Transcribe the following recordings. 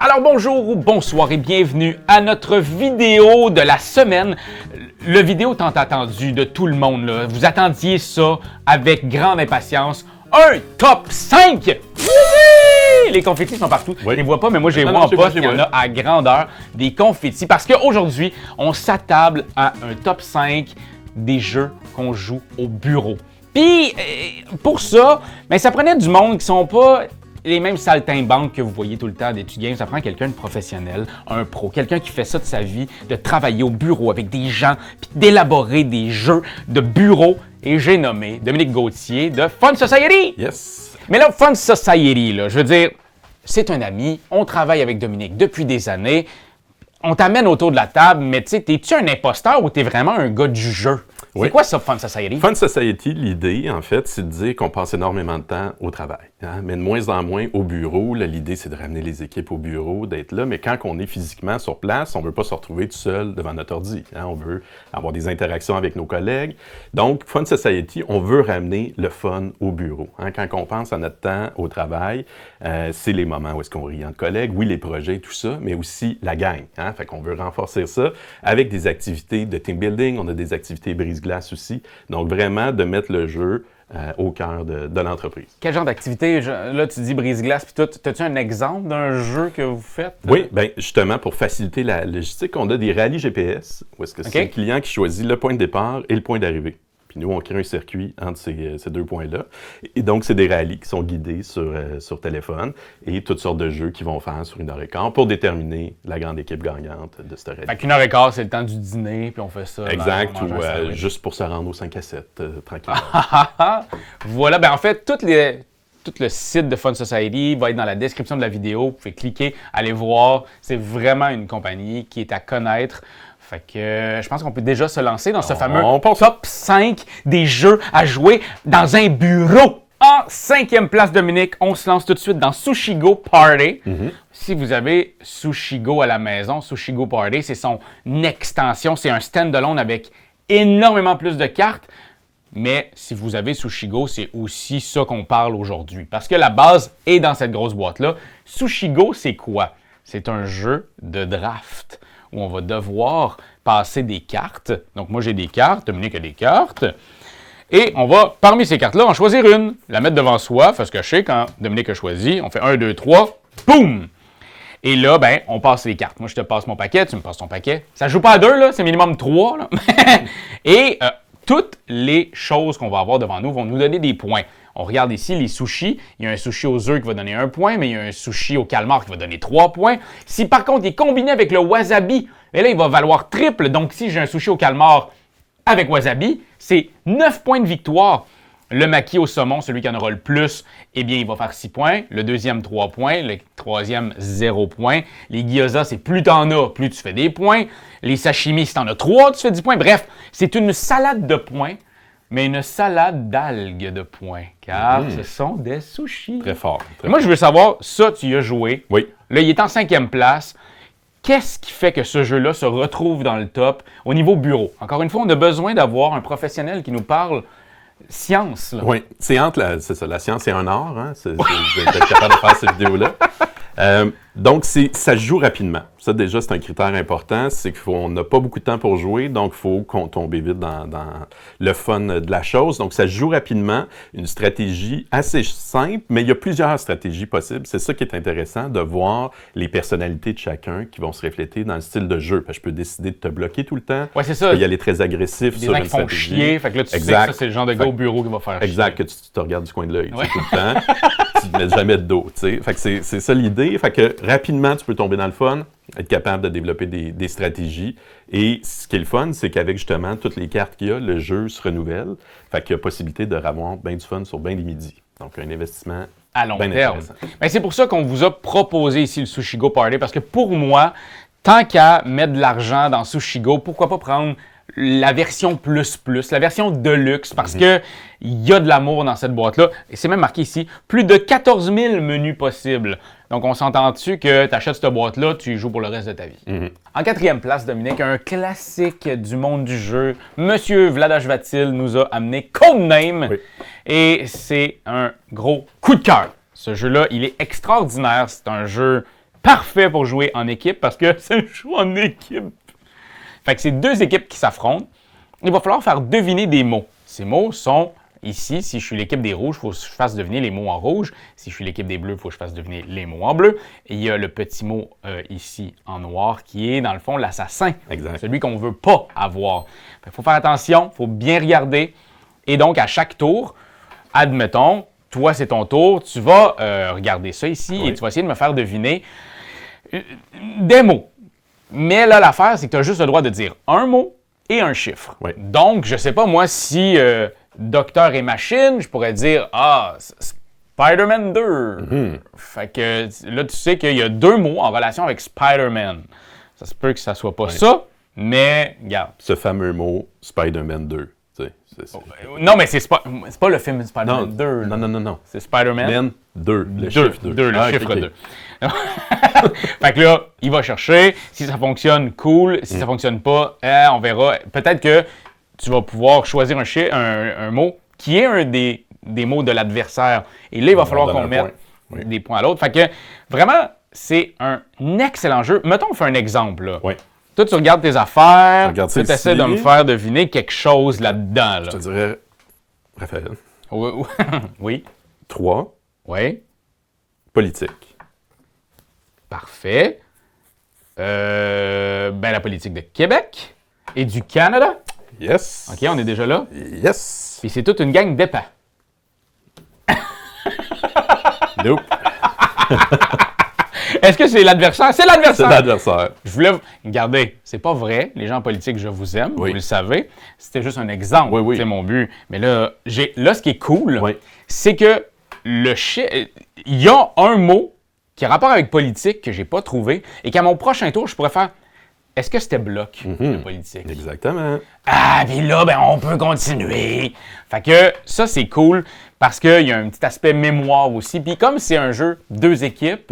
Alors bonjour ou bonsoir et bienvenue à notre vidéo de la semaine. Le vidéo tant attendu de tout le monde, là. Vous attendiez ça avec grande impatience. Un top 5! Oui! Les confettis sont partout. Oui. Je les vois pas, mais moi, je les vois en poste. Il y en a à grandeur des confettis. Parce qu'aujourd'hui, on s'attable à un top 5 des jeux qu'on joue au bureau. Puis, pour ça, ben, ça prenait du monde qui sont pas les mêmes saltimbanques que vous voyez tout le temps des games. Ça prend quelqu'un de professionnel, un pro, quelqu'un qui fait ça de sa vie, de travailler au bureau avec des gens, puis d'élaborer des jeux de bureau. Et j'ai nommé Dominique Gauthier de Fun Society. Yes. Mais là, Fun Society, là, je veux dire, c'est un ami. On travaille avec Dominique depuis des années. On t'amène autour de la table, mais tu sais, t'es-tu un imposteur ou t'es vraiment un gars du jeu? Oui. C'est quoi ça, Fun Society? Fun Society, l'idée, en fait, c'est de dire qu'on passe énormément de temps au travail, hein, mais de moins en moins au bureau. Là, l'idée, c'est de ramener les équipes au bureau, d'être là, mais quand on est physiquement sur place, on ne veut pas se retrouver tout seul devant notre ordi. Hein, on veut avoir des interactions avec nos collègues. Donc, Fun Society, on veut ramener le fun au bureau. Hein. Quand on pense à notre temps au travail, c'est les moments où est-ce qu'on rit entre collègues, oui, les projets, tout ça, mais aussi la gang. Hein. Fait qu'on veut renforcer ça avec des activités de team building, on a des activités brise-glace aussi. Donc, vraiment, de mettre le jeu au cœur de l'entreprise. Quel genre d'activité? Là, tu dis brise-glace, puis tout. As-tu un exemple d'un jeu que vous faites? Oui, bien, justement, pour faciliter la logistique, on a des rallyes GPS, où est-ce que c'est le client qui choisit le point de départ et le point d'arrivée. Puis nous, on crée un circuit entre ces deux points-là. Et donc, c'est des rallyes qui sont guidés sur téléphone et toutes sortes de jeux qui vont faire sur 1h15 pour déterminer la grande équipe gagnante de ce rallye. Fait qu'1h15, c'est le temps du dîner, puis on fait ça. Exact, ou juste pour se rendre au 5 à 7, tranquillement. Voilà, ben en fait, tout le site de Fun Society va être dans la description de la vidéo. Vous pouvez cliquer, aller voir. C'est vraiment une compagnie qui est à connaître. Fait que je pense qu'on peut déjà se lancer dans ce fameux top 5 des jeux à jouer dans un bureau. En 5e place, Dominique, on se lance tout de suite dans Sushigo Party. Si vous avez Sushigo à la maison, Sushigo Party, c'est son extension. C'est un stand-alone avec énormément plus de cartes. Mais si vous avez Sushigo, c'est aussi ça qu'on parle aujourd'hui. Parce que la base est dans cette grosse boîte-là. Sushigo, c'est quoi? C'est un jeu de draft où on va devoir passer des cartes. Donc, moi, j'ai des cartes, Dominique a des cartes. Et on va, parmi ces cartes-là, en choisir une, la mettre devant soi, faire se cacher quand Dominique a choisi. On fait 1, 2, 3, boum! Et là, ben, on passe les cartes. Moi, je te passe mon paquet, tu me passes ton paquet. Ça ne joue pas à 2, là, c'est minimum 3. Là. Et toutes les choses qu'on va avoir devant nous vont nous donner des points. On regarde ici les sushis. Il y a un sushi aux œufs qui va donner 1 point, mais il y a un sushi au calmar qui va donner 3 points. Si par contre il est combiné avec le wasabi, là, il va valoir triple. Donc si j'ai un sushi au calmar avec wasabi, c'est 9 points de victoire. Le maki au saumon, celui qui en aura le plus, eh bien, il va faire 6 points. Le deuxième, 3 points. Le troisième, 0 points. Les gyoza, c'est plus t'en as, plus tu fais des points. Les sashimi, si t'en as 3, tu fais 10 points. Bref, c'est une salade de points, mais une salade d'algues de points, car ce sont des sushis. Très fort. Moi, je veux savoir, ça, tu y as joué. Oui. Là, il est en 5e place. Qu'est-ce qui fait que ce jeu-là se retrouve dans le top au niveau bureau? Encore une fois, on a besoin d'avoir un professionnel qui nous parle science. Là. Oui, c'est ça, la science, c'est un art. Hein? Vous êtes capable de faire cette vidéo-là. Donc, ça se joue rapidement. Ça, déjà, c'est un critère important. C'est qu'on n'a pas beaucoup de temps pour jouer, donc il faut qu'on tombe vite dans le fun de la chose. Donc, ça se joue rapidement. Une stratégie assez simple, mais il y a plusieurs stratégies possibles. C'est ça qui est intéressant, de voir les personnalités de chacun qui vont se refléter dans le style de jeu. Parce que je peux décider de te bloquer tout le temps. Oui, c'est ça. Je peux y aller très agressif sur une stratégie. Des gens qui font chier. Fait que là, tu sais que ça, c'est le genre de gars au bureau qui va faire chier. Exact, que tu te regardes du coin de l'œil tout le temps. Tu ne mets jamais de dos, tu sais. Fait que c'est ça l'idée. Fait que rapidement, tu peux tomber dans le fun, être capable de développer des stratégies. Et ce qui est le fun, c'est qu'avec justement toutes les cartes qu'il y a, le jeu se renouvelle. Fait qu'il y a possibilité de avoir bien du fun sur bien des midis. Donc, un investissement à long terme. Ben, c'est pour ça qu'on vous a proposé ici le Sushigo Party, parce que pour moi, tant qu'à mettre de l'argent dans Sushigo, pourquoi pas prendre la version plus, la version deluxe, parce que il y a de l'amour dans cette boîte-là. Et c'est même marqué ici, plus de 14 000 menus possibles. Donc, on s'entend-tu que tu achètes cette boîte-là, tu y joues pour le reste de ta vie. En 4e place, Dominique, un classique du monde du jeu. Monsieur Vladash Vatil nous a amené Codename. Oui. Et c'est un gros coup de cœur. Ce jeu-là, il est extraordinaire. C'est un jeu parfait pour jouer en équipe parce que ça joue en équipe. Fait que c'est 2 équipes qui s'affrontent. Il va falloir faire deviner des mots. Ces mots sont ici. Si je suis l'équipe des rouges, il faut que je fasse deviner les mots en rouge. Si je suis l'équipe des bleus, il faut que je fasse deviner les mots en bleu. Et il y a le petit mot ici en noir qui est, dans le fond, l'assassin. Exact. Celui qu'on ne veut pas avoir. Il faut faire attention, il faut bien regarder. Et donc, à chaque tour, admettons, toi, c'est ton tour, tu vas regarder ça ici et tu vas essayer de me faire deviner des mots. Mais là, l'affaire, c'est que tu as juste le droit de dire un mot et un chiffre. Oui. Donc, je ne sais pas, moi, si Docteur et Machine, je pourrais dire Spider-Man 2. Fait que là, tu sais qu'il y a 2 mots en relation avec Spider-Man. Ça se peut que ça soit pas ça, mais regarde. Ce fameux mot Spider-Man 2. Non, mais c'est pas le film Spider-Man 2. Non. C'est Spider-Man Man 2. Le chiffre 2. Le chiffre 2. Fait que là, il va chercher. Si ça fonctionne, cool. Si ça fonctionne pas, on verra. Peut-être que tu vas pouvoir choisir un mot qui est un des mots de l'adversaire. Et là, il va falloir qu'on mette des points à l'autre. Fait que vraiment, c'est un excellent jeu. Mettons, on fait un exemple. Là. Oui. Toi, tu regardes tes affaires, tu essaies ici. de me faire deviner quelque chose là-dedans. Là. Je te dirais, Raphaël. Oui. 3. Oui. Politique. Parfait. La politique de Québec et du Canada. Yes. OK, on est déjà là. Yes. Puis c'est toute une gang d'épais. Nope. Est-ce que c'est l'adversaire? C'est l'adversaire! C'est l'adversaire. Je voulais... Regardez, c'est pas vrai. Les gens en politique, je vous aime. Oui. Vous le savez. C'était juste un exemple. Oui. C'est mon but. Mais là, ce qui est cool, c'est que il y a un mot qui a rapport avec politique que j'ai pas trouvé et qu'à mon prochain tour, je pourrais faire... Est-ce que c'était bloc, la politique? Exactement. Ah, puis là, on peut continuer. Fait que ça, c'est cool parce qu'il y a un petit aspect mémoire aussi. Puis comme c'est un jeu 2 équipes,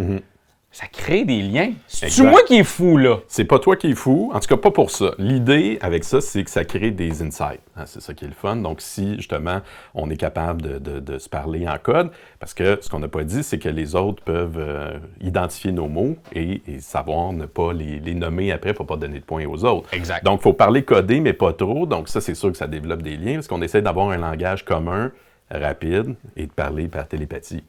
ça crée des liens. C'est moi qui est fou, là. C'est pas toi qui es fou, en tout cas pas pour ça. L'idée avec ça, c'est que ça crée des insights. C'est ça qui est le fun. Donc si, justement, on est capable de se parler en code, parce que ce qu'on n'a pas dit, c'est que les autres peuvent identifier nos mots et savoir ne pas les nommer après pour ne pas donner de points aux autres. Exact. Donc il faut parler codé, mais pas trop. Donc ça, c'est sûr que ça développe des liens, parce qu'on essaie d'avoir un langage commun, rapide, et de parler par télépathie.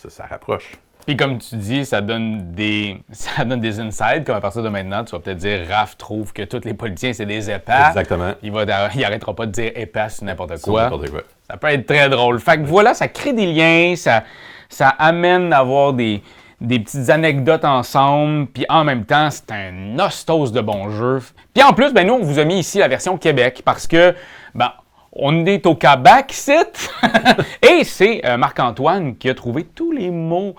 Ça rapproche. Puis comme tu dis, ça donne des insights, comme à partir de maintenant, tu vas peut-être dire Raph trouve que tous les politiciens, c'est des épais. Exactement. Il arrêtera pas de dire épais sur n'importe quoi. N'importe quoi. Ça peut être très drôle. Fait que voilà, ça crée des liens, ça amène à avoir des petites anecdotes ensemble, puis en même temps, c'est un ostos de bon jeu. Puis en plus, nous, on vous a mis ici la version Québec, parce que, on est au Québec, c'est et c'est Marc-Antoine qui a trouvé tous les mots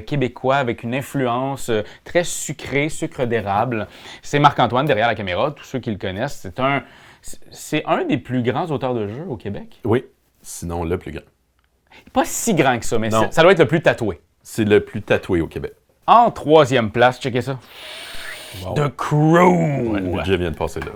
québécois avec une influence très sucrée, sucre d'érable. C'est Marc-Antoine derrière la caméra, tous ceux qui le connaissent. C'est un des plus grands auteurs de jeux au Québec. Oui, sinon le plus grand. Pas si grand que ça, mais ça doit être le plus tatoué. C'est le plus tatoué au Québec. En 3e place, checkez ça. Wow. The Crew! Ouais, le budget vient de passer là.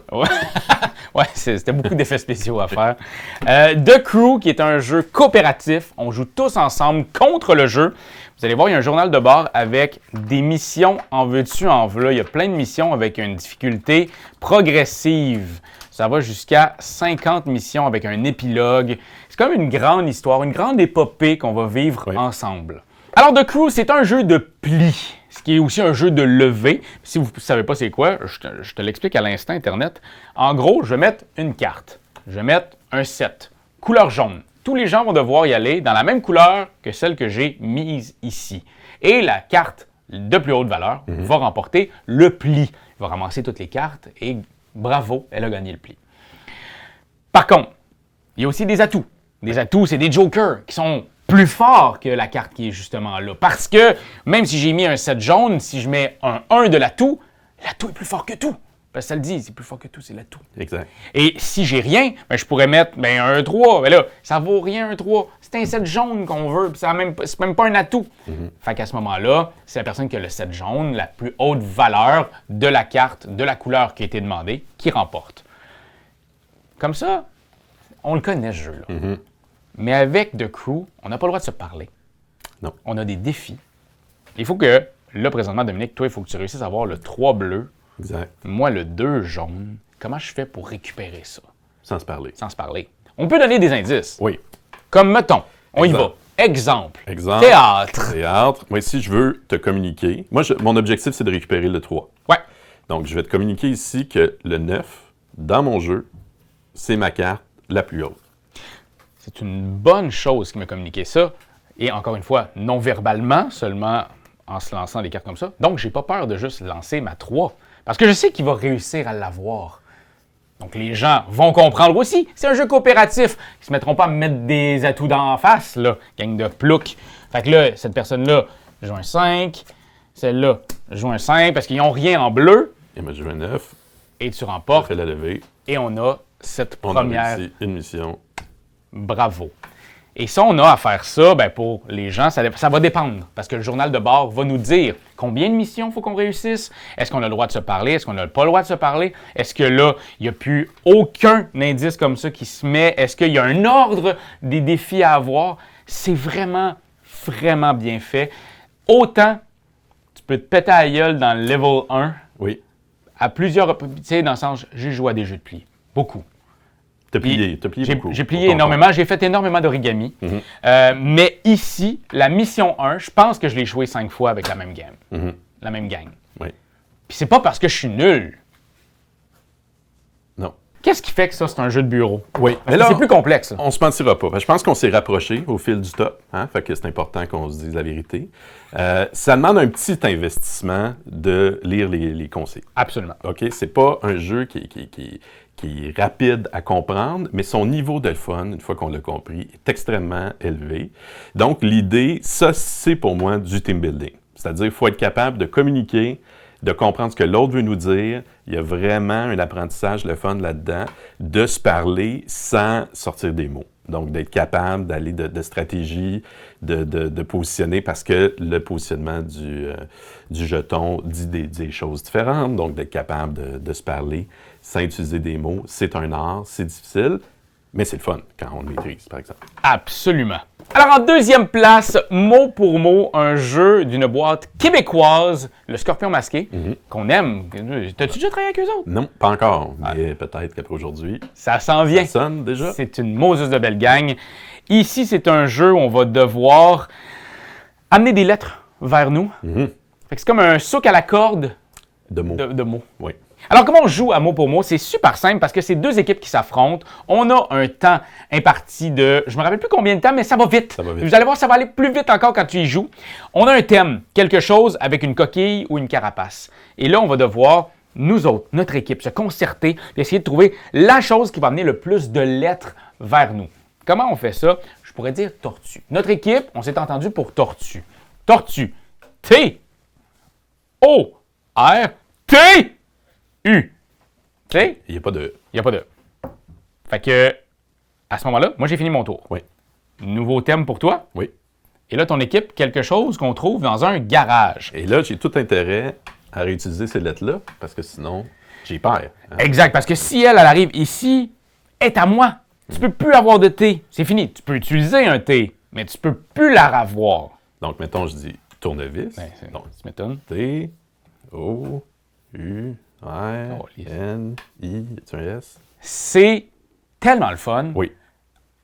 Ouais, c'était beaucoup d'effets spéciaux à faire. The Crew, qui est un jeu coopératif. On joue tous ensemble contre le jeu. Vous allez voir, il y a un journal de bord avec des missions en veux-tu, en veux-là. Il y a plein de missions avec une difficulté progressive. Ça va jusqu'à 50 missions avec un épilogue. C'est comme une grande histoire, une grande épopée qu'on va vivre ensemble. Alors, The Crew, c'est un jeu de pli, ce qui est aussi un jeu de levée. Si vous ne savez pas c'est quoi, je te l'explique à l'instant, Internet. En gros, je vais mettre une carte. Je vais mettre un set, couleur jaune. Tous les gens vont devoir y aller dans la même couleur que celle que j'ai mise ici. Et la carte de plus haute valeur va remporter le pli. Il va ramasser toutes les cartes et bravo, elle a gagné le pli. Par contre, il y a aussi des atouts. Des atouts, c'est des jokers qui sont plus forts que la carte qui est justement là. Parce que même si j'ai mis un 7 jaune, si je mets un 1 de l'atout est plus fort que tout. Parce que ça le dit, c'est plus fort que tout, c'est l'atout. Exact. Et si j'ai rien, je pourrais mettre un 3. Mais là, ça vaut rien un 3. C'est un 7 jaune qu'on veut, puis c'est même pas un atout. Fait qu'à ce moment-là, c'est la personne qui a le 7 jaune, la plus haute valeur de la carte, de la couleur qui a été demandée, qui remporte. Comme ça, on le connaît ce jeu-là. Mais avec The Crew, on n'a pas le droit de se parler. Non. On a des défis. Il faut que là, présentement, Dominique, toi, il faut que tu réussisses à avoir le 3 bleu, Exact. moi, le 2 jaune. Comment je fais pour récupérer ça? Sans se parler. Sans se parler. On peut donner des indices. Oui. Comme, mettons, on y va. Exemple. Exemple. Théâtre. Théâtre. Moi, ici, je veux te communiquer. Moi, mon objectif, c'est de récupérer le 3. Ouais. Donc, je vais te communiquer ici que le 9, dans mon jeu, c'est ma carte la plus haute. C'est une bonne chose qu'il m'a communiqué ça. Et encore une fois, non verbalement, seulement en se lançant des cartes comme ça. Donc, j'ai pas peur de juste lancer ma 3. Parce que je sais qu'il va réussir à l'avoir. Donc, les gens vont comprendre aussi. C'est un jeu coopératif. Ils se mettront pas à me mettre des atouts d'en face, là. Gang de plouc. Fait que là, cette personne-là joue un 5. Celle-là joue un 5 parce qu'ils n'ont rien en bleu. Et moi, je joue un 9. Et tu remportes. Je fais la levée. Et on a cette On première. a réussi une mission. Bravo. Et ça, on a à faire ça, ben pour les gens, ça va dépendre. Parce que le journal de bord va nous dire combien de missions il faut qu'on réussisse. Est-ce qu'on a le droit de se parler? Est-ce qu'on n'a pas le droit de se parler? Est-ce que là, il n'y a plus aucun indice comme ça qui se met? Est-ce qu'il y a un ordre des défis à avoir? C'est vraiment, vraiment bien fait. Autant, tu peux te péter à la gueule dans le level 1. Oui. À plusieurs... Tu sais, dans le sens, j'ai joué à des jeux de pli. Beaucoup. T'as plié beaucoup. J'ai plié énormément, j'ai fait énormément d'origami. Mais ici, la mission 1, je pense que je l'ai joué 5 fois avec la même game. La même gang. Oui. Puis c'est pas parce que je suis nul. Non. Qu'est-ce qui fait que ça, c'est un jeu de bureau? Oui. Mais là, c'est plus complexe. On se mentira pas. Je pense qu'on s'est rapproché au fil du top. Fait que c'est important qu'on se dise la vérité. Ça demande un petit investissement de lire les conseils. Absolument. OK? C'est pas un jeu qui est rapide à comprendre, mais son niveau de fun, une fois qu'on l'a compris, est extrêmement élevé. Donc, l'idée, ça, c'est pour moi du team building. C'est-à-dire qu'il faut être capable de communiquer, de comprendre ce que l'autre veut nous dire. Il y a vraiment un apprentissage, le fun là-dedans, de se parler sans sortir des mots. Donc, d'être capable d'aller de stratégie, de positionner, parce que le positionnement du jeton dit des choses différentes. Donc, d'être capable de se parler sans utiliser des mots, c'est un art, c'est difficile, mais c'est le fun quand on le maîtrise, par exemple. Absolument. Alors, en deuxième place, mot pour mot, un jeu d'une boîte québécoise, le Scorpion masqué, qu'on aime. T'as-tu déjà travaillé avec eux autres? Non, pas encore, mais peut-être qu'après aujourd'hui, ça s'en vient. Ça sonne déjà. C'est une Moses de belle gang. Ici, c'est un jeu où on va devoir amener des lettres vers nous. Fait que c'est comme un souk à la corde de mots. Oui. Alors, comment on joue à mot pour mot? C'est super simple parce que c'est deux équipes qui s'affrontent. On a un temps imparti de... Je me rappelle plus combien de temps, mais ça va vite. Vous allez voir, ça va aller plus vite encore quand tu y joues. On a un thème, quelque chose avec une coquille ou une carapace. Et là, on va devoir, nous autres, notre équipe, se concerter et essayer de trouver la chose qui va amener le plus de lettres vers nous. Comment on fait ça? Je pourrais dire tortue. Notre équipe, on s'est entendu pour tortue. Tortue. T. O. R. T. U. Tu sais? Il n'y a pas de... Il n'y a pas de. Fait que, à ce moment-là, moi, j'ai fini mon tour. Oui. Nouveau thème pour toi. Oui. Et là, ton équipe, quelque chose qu'on trouve dans un garage. Et là, j'ai tout intérêt à réutiliser ces lettres-là, parce que sinon, j'y perds. Exact, parce que si elle arrive ici, elle est à moi. Tu peux plus avoir de T. C'est fini. Tu peux utiliser un T, mais tu peux plus la ravoir. Donc, mettons, je dis tournevis. Donc, tu m'étonnes. T, O, U... R, N, I, y a un S? C'est tellement le fun. Oui.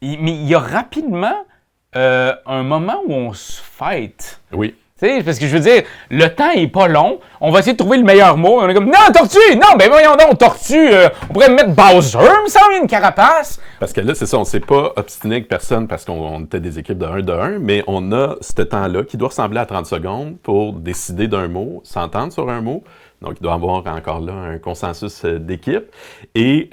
Mais il y a rapidement un moment où on se fête. Oui. Tu sais, parce que je veux dire, le temps est pas long. On va essayer de trouver le meilleur mot. On est comme, non, tortue! Non, ben voyons donc, tortue! On pourrait mettre Bowser, me semble, une carapace. Parce que là, c'est ça, on ne s'est pas obstiné avec personne parce qu'on était des équipes de 1, mais on a ce temps-là qui doit ressembler à 30 secondes pour décider d'un mot, s'entendre sur un mot. Donc, il doit y avoir encore là un consensus d'équipe et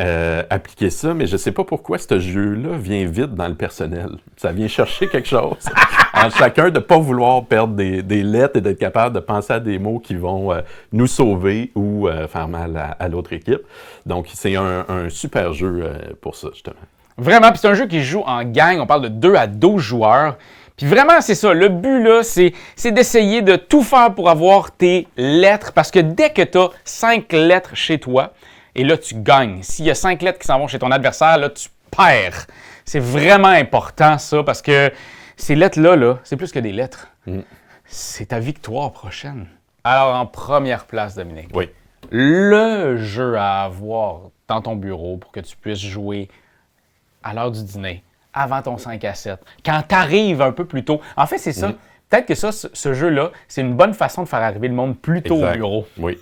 appliquer ça. Mais je ne sais pas pourquoi ce jeu-là vient vite dans le personnel. Ça vient chercher quelque chose en chacun de ne pas vouloir perdre des lettres et d'être capable de penser à des mots qui vont nous sauver ou faire mal à l'autre équipe. Donc, c'est un super jeu pour ça, justement. Vraiment, puis c'est un jeu qui joue en gang. On parle de 2 à 12 joueurs. Puis vraiment, c'est ça. Le but, là, c'est d'essayer de tout faire pour avoir tes lettres. Parce que dès que tu as 5 lettres chez toi, et là, tu gagnes. S'il y a 5 lettres qui s'en vont chez ton adversaire, là, tu perds. C'est vraiment important, ça, parce que ces lettres-là, là, c'est plus que des lettres. C'est ta victoire prochaine. Alors, en première place, Dominique, Oui. le jeu à avoir dans ton bureau pour que tu puisses jouer à l'heure du dîner, avant ton 5 à 7, quand tu arrives un peu plus tôt. En fait, c'est ça. Peut-être que ça, ce jeu-là, c'est une bonne façon de faire arriver le monde plus tôt au bureau. Oui.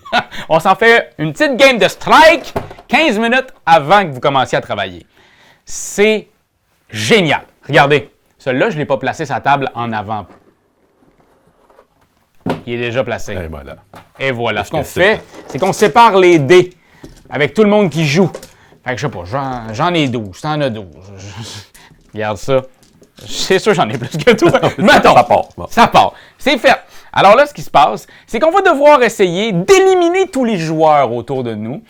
On s'en fait une petite game de strike 15 minutes avant que vous commenciez à travailler. C'est génial. Regardez, celui-là, je ne l'ai pas placé sa table en avant. Il est déjà placé. Et voilà. Et voilà. Ce qu'on fait, c'est qu'on sépare les dés avec tout le monde qui joue. Fait que je sais pas, j'en ai 12, t'en as 12. Regarde ça. C'est sûr j'en ai plus que toi. Mettons. Ça part. Bon. Ça part. C'est fait. Alors là, ce qui se passe, c'est qu'on va devoir essayer d'éliminer tous les joueurs autour de nous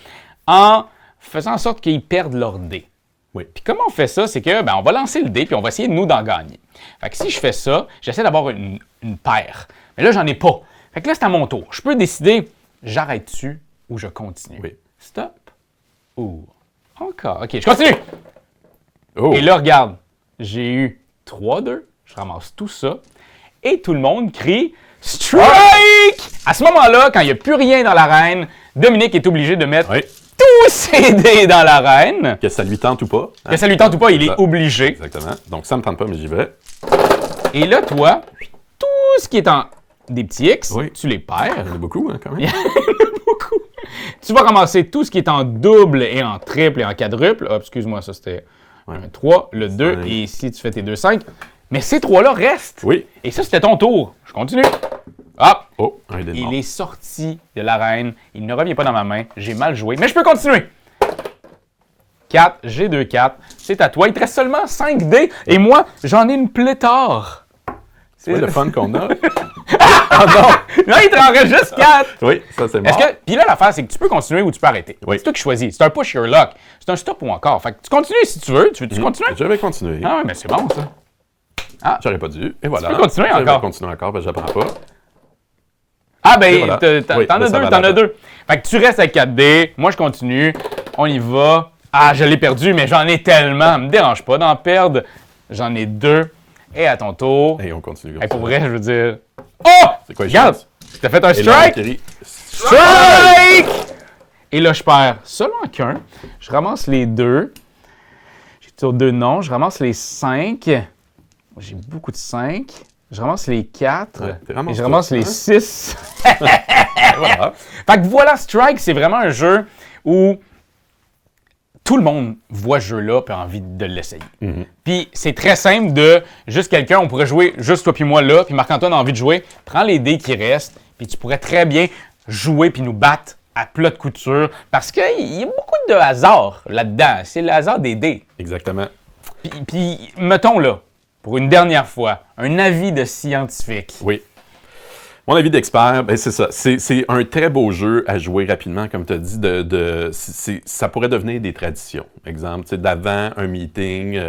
en faisant en sorte qu'ils perdent leur dé. Oui. Puis comment on fait ça, c'est que on va lancer le dé puis on va essayer nous d'en gagner. Fait que si je fais ça, j'essaie d'avoir une paire. Mais là, j'en ai pas. Fait que là, c'est à mon tour. Je peux décider, j'arrête-tu ou je continue. Oui. Stop. Ou encore. OK, je continue. Oh. Et là, regarde, j'ai eu 3-2. Je ramasse tout ça. Et tout le monde crie « Strike! » À ce moment-là, quand il n'y a plus rien dans l'arène, Dominique est obligé de mettre tous ses dés dans l'arène. Que ça lui tente ou pas. Que ça lui tente ou pas, il est obligé. Exactement. Donc, ça me tente pas, mais j'y vais. Et là, toi, tout ce qui est en des petits X, tu les Il y perds. en a beaucoup, hein, quand même. Beaucoup. Tu vas ramasser tout ce qui est en double et en triple et en quadruple. Ah, excuse-moi, ça c'était un 3, le 2, et ici tu fais tes 2, 5. Mais ces 3-là restent. Oui. Et ça, c'était ton tour. Je continue. Hop! Oh, un dé de mort. Il est sorti de l'arène. Il ne revient pas dans ma main. J'ai mal joué, mais je peux continuer. 4, j'ai 2 4. C'est à toi. Il te reste seulement 5 dés. Et moi, j'en ai une pléthore. C'est le fun qu'on a. Ah non! Non, il te en reste juste 4. Oui, ça c'est mort. Puis là, l'affaire, c'est que tu peux continuer ou tu peux arrêter. Oui. C'est toi qui choisis. C'est un push your luck. C'est un stop ou encore. Fait que tu continues si tu veux. Tu veux-tu continuer? Je vais continuer. Ah ouais, mais c'est bon, ça. J'aurais pas dû. Et voilà. Tu peux continuer encore. Je vais continuer encore, ben j'apprends pas. Ah ben, voilà. t'en as deux. Fait que tu restes avec 4 dés. Moi, je continue. On y va. Ah, je l'ai perdu, mais j'en ai tellement. Ça me dérange pas d'en perdre. J'en ai 2. Et à ton tour. Et on continue. Hey, pour vrai, je veux dire... Oh! C'est quoi, regarde! T'as fait un Et là, strike! Thierry, Strike! Et là, je perds seulement qu'un. Je ramasse les 2. J'ai toujours 2 non. Je ramasse les 5. J'ai beaucoup de 5. Je ramasse les 4. Ouais, et je ramasse les 6. voilà. Fait que voilà, Strike, c'est vraiment un jeu où tout le monde voit ce jeu-là et a envie de l'essayer. Puis c'est très simple de juste quelqu'un, on pourrait jouer juste toi puis moi là, puis Marc-Antoine a envie de jouer, prends les dés qui restent, puis tu pourrais très bien jouer puis nous battre à plat de couture parce qu'il y a beaucoup de hasard là-dedans. C'est le hasard des dés. Exactement. Puis mettons là, pour une dernière fois, un avis de scientifique. Oui. Mon avis d'expert, ben c'est ça. C'est un très beau jeu à jouer rapidement, comme tu as dit. Ça pourrait devenir des traditions. Exemple, d'avant un meeting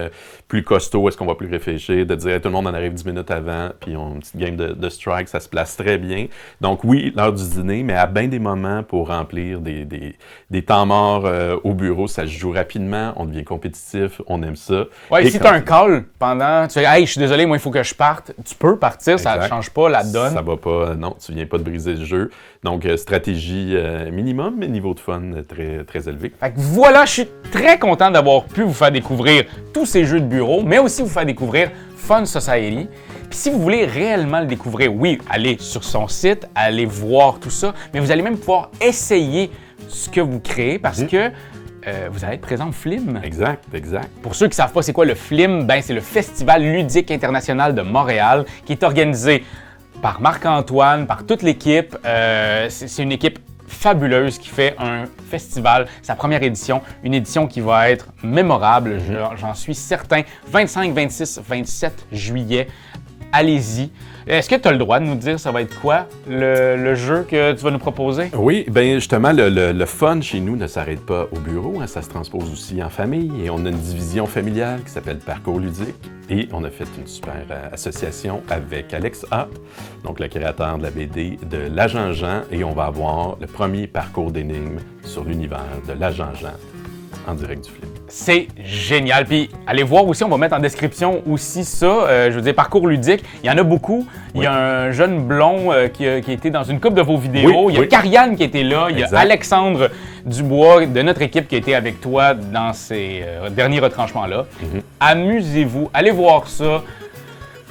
plus costaud, est-ce qu'on va plus réfléchir, de dire tout le monde en arrive 10 minutes avant, puis on a une petite game de strike, ça se place très bien. Donc oui, l'heure du dîner, mais à bien des moments pour remplir des temps morts au bureau, ça se joue rapidement, on devient compétitif, on aime ça. Ouais, si tu as un call pendant, tu fais « Hey, je suis désolé, moi il faut que je parte », tu peux partir, ça ne change pas la donne. Ça va pas, non, tu viens pas de briser le jeu. Donc, stratégie minimum, mais niveau de fun très, très élevé. Fait que voilà, je suis très content d'avoir pu vous faire découvrir tous ces jeux de bureau, mais aussi vous faire découvrir Fun Society. Puis si vous voulez réellement le découvrir, oui, allez sur son site, allez voir tout ça, mais vous allez même pouvoir essayer ce que vous créez parce que vous allez être présent au FLIM. Exact. Pour ceux qui ne savent pas c'est quoi le FLIM, ben c'est le Festival ludique international de Montréal qui est organisé par Marc-Antoine, par toute l'équipe. C'est une équipe fabuleuse qui fait un festival, sa première édition, une édition qui va être mémorable, j'en suis certain. 25, 26, 27 juillet, allez-y. Est-ce que tu as le droit de nous dire ça va être quoi le jeu que tu vas nous proposer? Oui, bien justement, le fun chez nous ne s'arrête pas au bureau, hein, ça se transpose aussi en famille et on a une division familiale qui s'appelle Parcours ludique et on a fait une super association avec Alex A, donc le créateur de la BD de l'Agent Jean et on va avoir le premier parcours d'énigmes sur l'univers de l'Agent Jean. en direct du flip. C'est génial. Puis allez voir aussi, on va mettre en description aussi ça. Je veux dire, parcours ludique, il y en a beaucoup. Il y a un jeune blond qui a été dans une couple de vos vidéos. Il y a Karianne qui était là. Il y a Alexandre Dubois de notre équipe qui a été avec toi dans ces derniers retranchements-là. Amusez-vous, allez voir ça.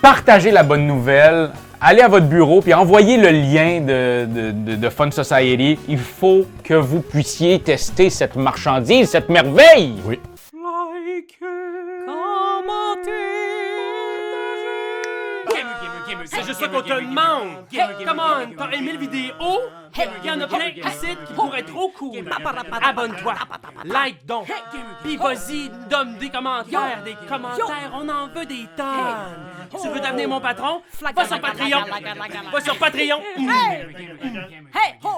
Partagez la bonne nouvelle. Allez à votre bureau puis envoyez le lien de Fun Society. Il faut que vous puissiez tester cette marchandise, cette merveille. Oui. C'est juste ça qu'on te demande! Hey, come on! T'as aimé le vidéo? Hey, y'en a plein ici qui pourraient être trop cool! Abonne-toi! Like donc! Pis vas-y, donne des commentaires! Des commentaires, on en veut des tonnes! Tu veux devenir mon patron? Va sur Patreon! Va sur Patreon! Hey! Ho!